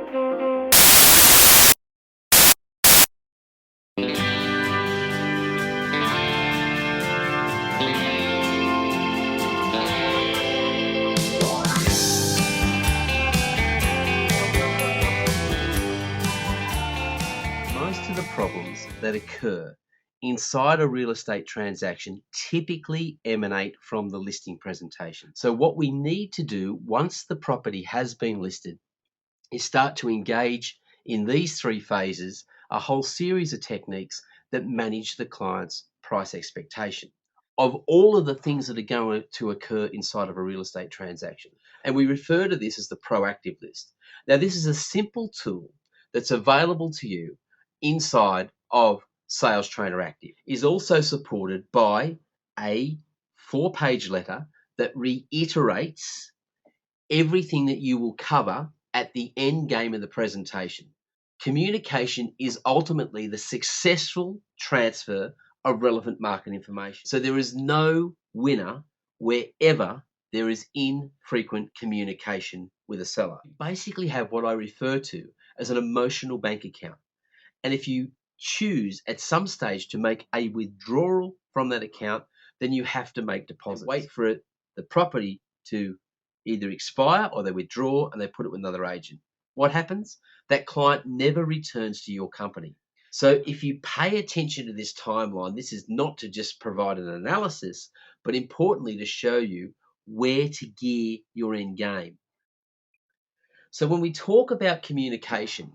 Most of the problems that occur inside a real estate transaction typically emanate from the listing presentation. So what we need to do once the property has been listed is start to engage in these three phases, a whole series of techniques that manage the client's price expectation of all of the things that are going to occur inside of a real estate transaction. And we refer to this as the proactive list. Now, this is a simple tool that's available to you inside of Sales Trainer Active. It is also supported by a 4-page letter that reiterates everything that you will cover at the end game of the presentation. Communication is ultimately the successful transfer of relevant market information. So there is no winner wherever there is infrequent communication with a seller. You basically have what I refer to as an emotional bank account. And if you choose at some stage to make a withdrawal from that account, then you have to make deposits. Wait for the property to either expire or they withdraw and they put it with another agent. What happens? That client never returns to your company. So if you pay attention to this timeline, this is not to just provide an analysis, but importantly to show you where to gear your end game. So when we talk about communication,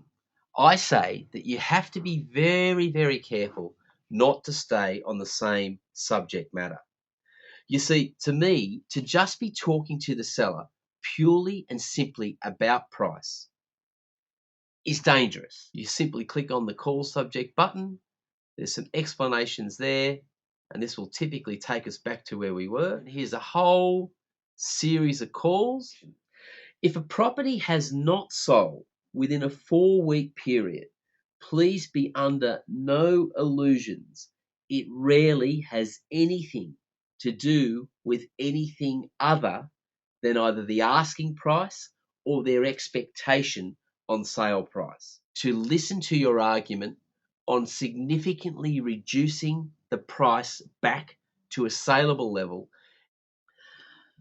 I say that you have to be very, very careful not to stay on the same subject matter. You see, to me, to just be talking to the seller purely and simply about price is dangerous. You simply click on the call subject button. There's some explanations there, and this will typically take us back to where we were. And here's a whole series of calls. If a property has not sold within a 4-week period, please be under no illusions. It rarely has anything to do with anything other than either the asking price or their expectation on sale price. To listen to your argument on significantly reducing the price back to a saleable level,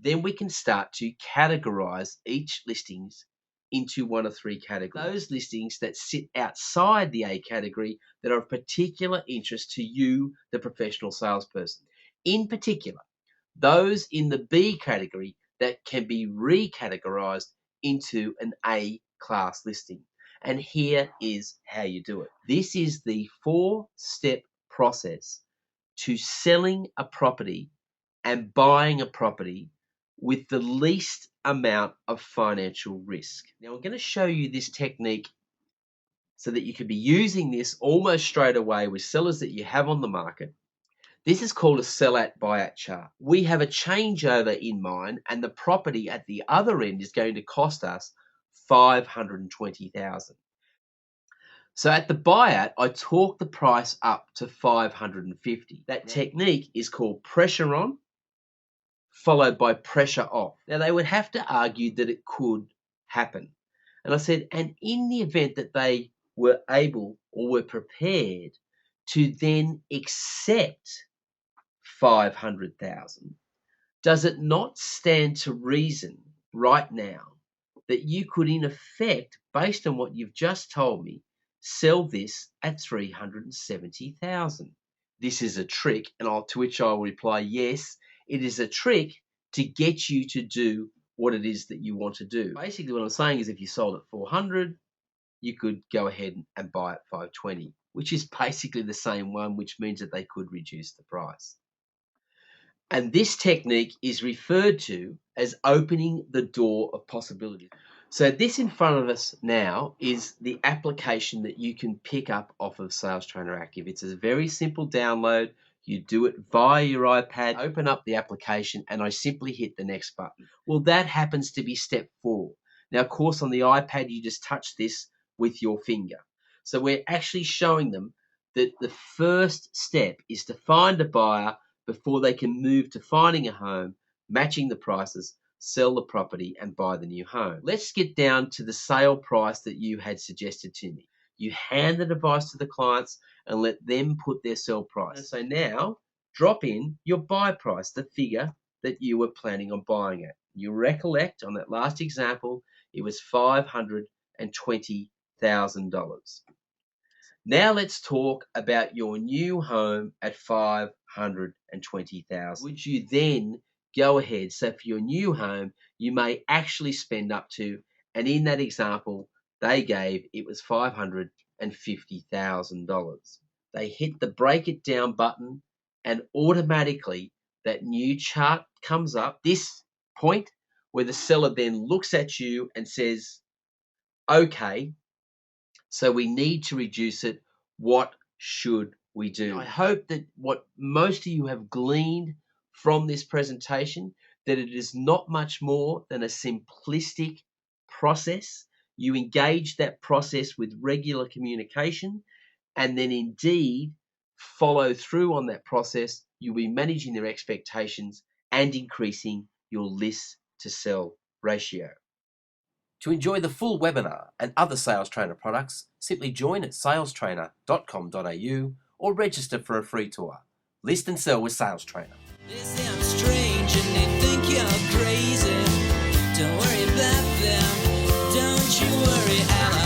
then we can start to categorize each listings into one of 3 categories. Those listings that sit outside the A category that are of particular interest to you, the professional salesperson. In particular, those in the B category that can be recategorized into an A class listing. And here is how you do it. This is the 4-step process to selling a property and buying a property with the least amount of financial risk. Now, I'm going to show you this technique so that you can be using this almost straight away with sellers that you have on the market. This is called a sell-at buy-at chart. We have a changeover in mind, and the property at the other end is going to cost us $520,000. So at the buy-at, I talk the price up to $550,000. That technique is called pressure on, followed by pressure off. Now, they would have to argue that it could happen. And I said, and in the event that they were able or were prepared to then accept $500,000, does it not stand to reason right now that you could, in effect, based on what you've just told me, sell this at $370,000? This is a trick, and to which I'll reply, yes, it is a trick to get you to do what it is that you want to do. Basically, what I'm saying is if you sold at $400,000, you could go ahead and buy at $520,000, which is basically the same one, which means that they could reduce the price. And this technique is referred to as opening the door of possibility. So this in front of us now is the application that you can pick up off of Sales Trainer Active. It's a very simple download. You do it via your iPad, open up the application, and I simply hit the next button. Well, that happens to be step 4. Now, of course, on the iPad, you just touch this with your finger. So we're actually showing them that the first step is to find a buyer before they can move to finding a home, matching the prices, sell the property and buy the new home. Let's get down to the sale price that you had suggested to me. You hand the device to the clients and let them put their sell price. So now drop in your buy price, the figure that you were planning on buying at. You recollect on that last example, it was $520,000. Now let's talk about your new home at $520,000. Would you then go ahead? So for your new home, you may actually spend up to, and in that example they gave, it was $550,000. They hit the break it down button and automatically that new chart comes up. This point where the seller then looks at you and says, okay, so we need to reduce it. What should we do? I hope that what most of you have gleaned from this presentation, that it is not much more than a simplistic process. You engage that process with regular communication and then indeed follow through on that process. You'll be managing their expectations and increasing your list to sell ratio. To enjoy the full webinar and other Sales Trainer products, simply join at salestrainer.com.au or register for a free tour. List and sell with Sales Trainer. They sound strange and they think you're crazy. Don't worry about them. Don't you worry, Ally.